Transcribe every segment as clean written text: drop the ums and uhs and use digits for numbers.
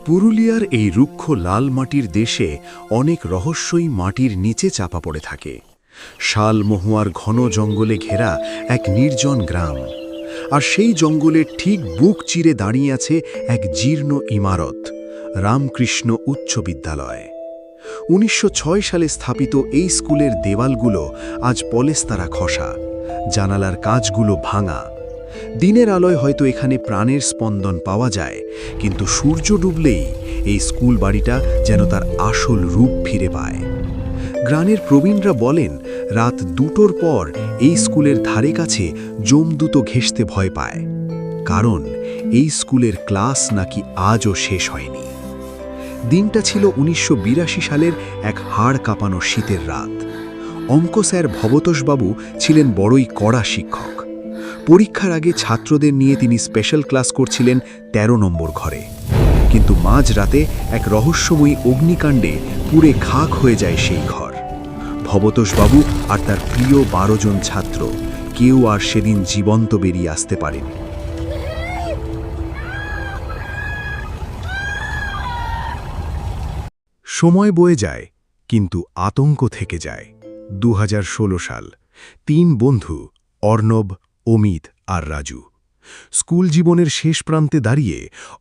পুরুলিয়ার এই রুক্ষ লাল মাটির দেশে অনেক রহস্যই মাটির নিচে চাপা পড়ে থাকে। শাল মহুয়ার ঘন জঙ্গলে ঘেরা এক নির্জন গ্রাম, আর সেই জঙ্গলের ঠিক বুক চিরে দাঁড়িয়ে আছে এক জীর্ণ ইমারত, রামকৃষ্ণ উচ্চ বিদ্যালয়। ১৯০৬ সালে স্থাপিত এই স্কুলের দেওয়ালগুলো আজ পলেস্তারা খসা, জানালার কাঁচগুলো ভাঙা। দিনের আলোয় হয়তো এখানে প্রাণের স্পন্দন পাওয়া যায়, কিন্তু সূর্য ডুবলেই এই স্কুল বাড়িটা যেন তার আসল রূপ ফিরে পায়। গ্রামের প্রবীণরা বলেন, রাত ২টোর পর এই স্কুলের ধারে কাছে যমদূত ঘেঁষতে ভয় পায়, কারণ এই স্কুলের ক্লাস নাকি আজও শেষ হয়নি। দিনটা ছিল ১৯৮২ সালের এক হাড় কাঁপানো শীতের রাত। অঙ্ক স্যার ভবতোষবাবু ছিলেন বড়ই কড়া শিক্ষক। পরীক্ষার আগে ছাত্রদের নিয়ে তিনি স্পেশাল ক্লাস করছিলেন ১৩ নম্বর ঘরে, কিন্তু মাঝরাতে এক রহস্যময়ী অগ্নিকাণ্ডে পুড়ে খাক হয়ে যায় সেই ঘর। ভবতোষবাবু আর তার প্রিয় ১২ জন ছাত্র কেউ আর সেদিন জীবন্ত বেরিয়ে আসতে পারেনি। সময় বয়ে যায়, কিন্তু আতঙ্ক থেকে যায়। ২০১৬ সাল। ৩ বন্ধু অর্ণব, অমিত আর রাজু স্কুল জীবনের শেষ প্রান্তে দাঁড়িয়ে।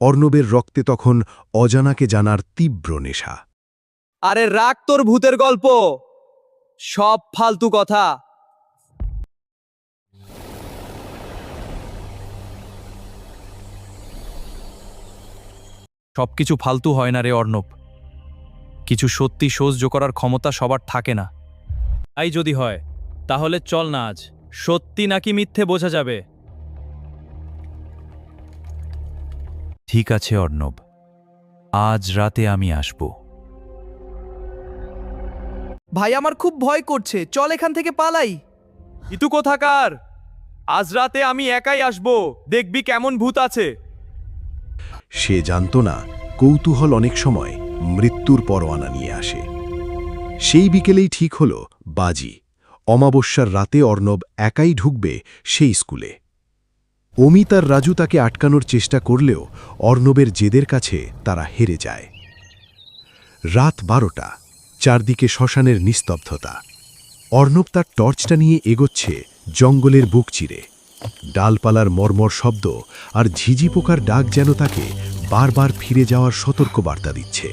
অর্ণবের রক্তে তখন অজানাকে জানার তীব্র নেশা। আরে রাখ তোর ভূতের গল্প, সব ফালতু কথা। সবকিছু ফালতু হয় না রে অর্ণব, কিছু সত্যি সহ্য করার ক্ষমতা সবার থাকে না। তাই যদি হয় তাহলে চল না, আজ সত্যি নাকি মিথ্যে বোঝা যাবে। ঠিক আছে অর্ণব, আজ রাতে আমি আসব। ভাই আমার খুব ভয় করছে, চল এখান থেকে পালাই। ইতু কোথাকার, আজ রাতে আমি একাই আসব, দেখবি কেমন ভূত আছে। সে জানত না, কৌতূহল অনেক সময় মৃত্যুর পরোয়ানা নিয়ে আসে। সেই বিকেলেই ঠিক হল বাজি। অমাবস্যার রাতে অর্ণব একাই ঢুকবে সেই স্কুলে। অমিত আর রাজু তাকে আটকানোর চেষ্টা করলেও অর্ণবের জেদের কাছে তারা হেরে যায়। রাত ১২টা, চারদিকে শ্মশানের নিস্তব্ধতা। অর্ণব তার টর্চটা নিয়ে এগোচ্ছে জঙ্গলের বুক চিরে। ডালপালার মর্মর শব্দ আর ঝিঝি পোকার ডাক যেন তাকে বারবার ফিরে যাওয়ার সতর্কবার্তা দিচ্ছে।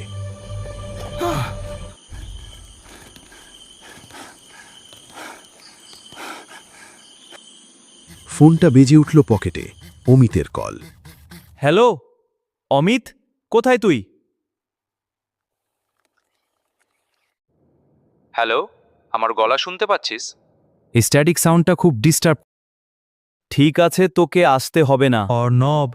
ফোনটা বেজে উঠল পকেটে। অমিতের কল। হ্যালো অমিত, কোথায় তুই? হ্যালো, আমার গলা শুনতে পাচ্ছিস? স্ট্যাটিক সাউন্ডটা খুব ডিস্টার্ব। ঠিক আছে, তোকে আসতে হবে না। অর্ণব,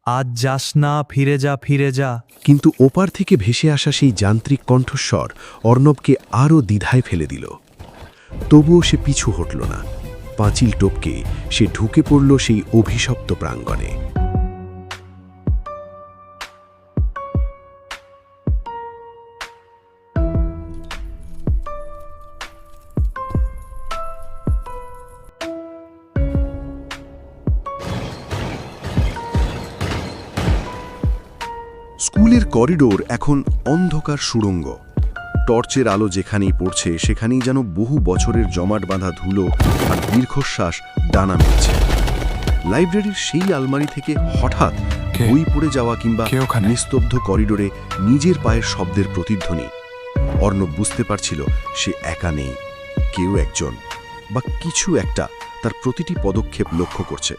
আজ যাস না, ফিরে যা, ফিরে যা। কিন্তু ওপার থেকে ভেসে আসা সেই যান্ত্রিক কণ্ঠস্বর অর্ণবকে আরও দ্বিধায় ফেলে দিল। তবুও সে পিছু হটল না। পাঁচিল টপকে সে ঢুকে পড়ল সেই অভিশপ্ত প্রাঙ্গণে। স্কুলের করিডোর এখন অন্ধকার সুড়ঙ্গ। টর্চের আলো যেখানেই পড়ছে সেখানেই যেন বহু বছরের জমাট বাঁধা ধুলো আর দীর্ঘশ্বাস ডানা মেলছে। লাইব্রেরির সেই আলমারি থেকে হঠাৎ বই পড়ে যাওয়া কিংবা নিস্তব্ধ করিডোরে নিজের পায়ের শব্দের প্রতিধ্বনি। অর্ণব বুঝতে পারছিল সে একা নেই, কেউ একজন বা কিছু একটা তার প্রতিটি পদক্ষেপ লক্ষ্য করছে।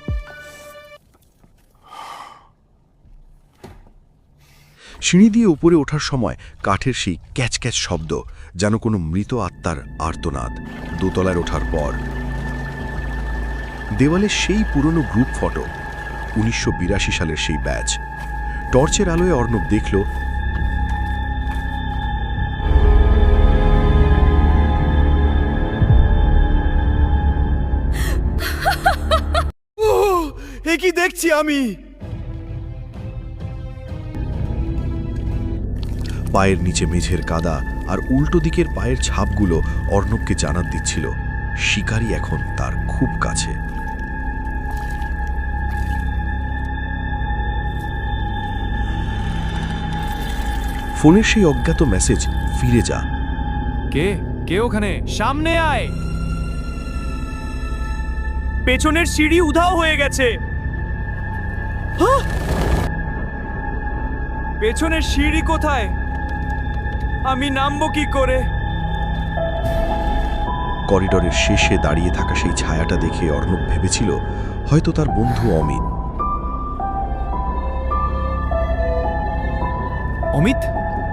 সিঁড়ি দিয়ে উপরে ওঠার সময় কাঠের সেই ক্যাচ ক্যাচ শব্দ, যেন কোনো মৃত আত্মার আর্তনাদ। দোতলায় ওঠার পর দেওয়ালে সেই পুরনো গ্রুপ ফটো, ১৯৮২ সালের সেই ব্যাচ। টর্চের আলোয় অর্ণব দেখল এ কি দেখছি আমি? পায়ের নিচে মেঝের কাদা আর উল্টো দিকের পায়ের ছাপগুলো অর্ণবকে জানাত দিচ্ছিল শিকারী এখন তার খুব কাছে। ফোনের সেই অজ্ঞাত মেসেজ, ফিরে যা। কে কে ওখানে? সামনে আয়। পেছনের সিঁড়ি উধাও হয়ে গেছে। পেছনের সিঁড়ি কোথায়? আমি নামবো কি করে? করিডোরের শেষে দাঁড়িয়ে থাকা সেই ছায়াটা দেখে অর্ণব ভেবেছিল হয়তো তার বন্ধু অমিত। অমিত,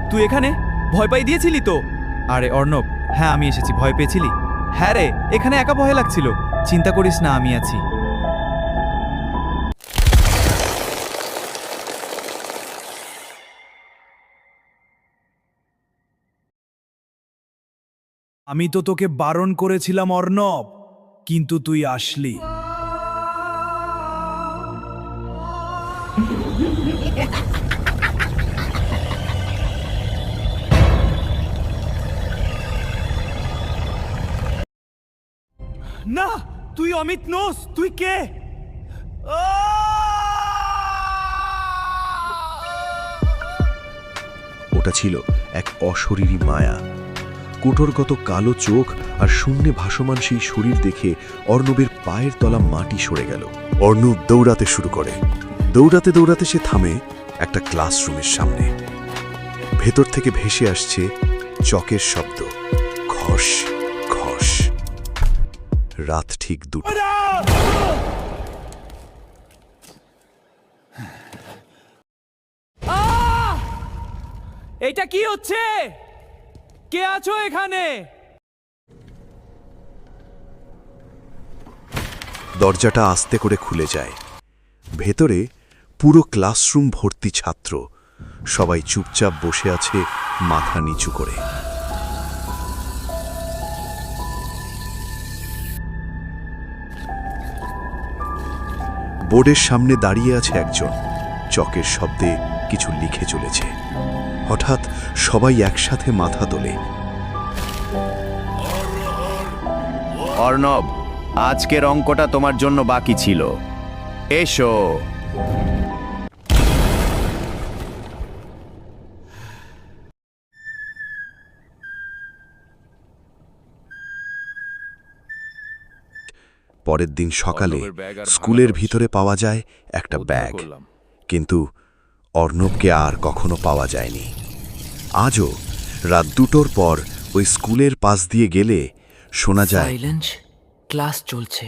তুই এখানে? ভয় পাই দিয়েছিলি তো? আরে অর্ণব, হ্যাঁ আমি এসেছি। ভয় পেয়েছিলি? হ্যাঁ রে, এখানে একা ভয় লাগছিল। চিন্তা করিস না, আমি আছি। আমি তো তোকে বারণ করেছিলাম অর্ণব, কিন্তু তুই আসলি। না, তুই অমিত নোস। তুই কে? ওটা ছিল এক অশরীরী মায়া। কোটরগত কালো চোখ আর শূন্যে ভাসমান সেই শরীর দেখে অর্ণবের পায়ের তলা মাটি সরে গেল। অর্ণব দৌড়াতে শুরু করে। দৌড়াতে দৌড়াতে সে থামে একটা ক্লাসরুমের সামনে। ভেতর থেকে ভেসে আসছে চকের শব্দ, খস খস। রাত ঠিক 2টা। এটা কি হচ্ছে? কে আছো এখানে? দরজাটা আস্তে করে খুলে যায়। ভেতরে পুরো ক্লাসরুম ভর্তি ছাত্র। সবাই চুপচাপ বসে আছে মাথা নিচু করে। বোর্ডের সামনে দাঁড়িয়ে আছে একজন, চকের শব্দে কিছু লিখে চলেছে। হঠাৎ সবাই একসাথে মাথা তোলে। অর্ণব, আজকের অঙ্কটা তোমার জন্য বাকি ছিল। এসো। পরের দিন সকালে স্কুলের ভিতরে পাওয়া যায় একটা ব্যাগ, কিন্তু অর্ণবকে আর কখনো পাওয়া যায়নি। আজও রাত 2টোর পর ওই স্কুলের পাশ দিয়ে গেলে শোনা যায় সাইলেন্স, ক্লাস চলছে।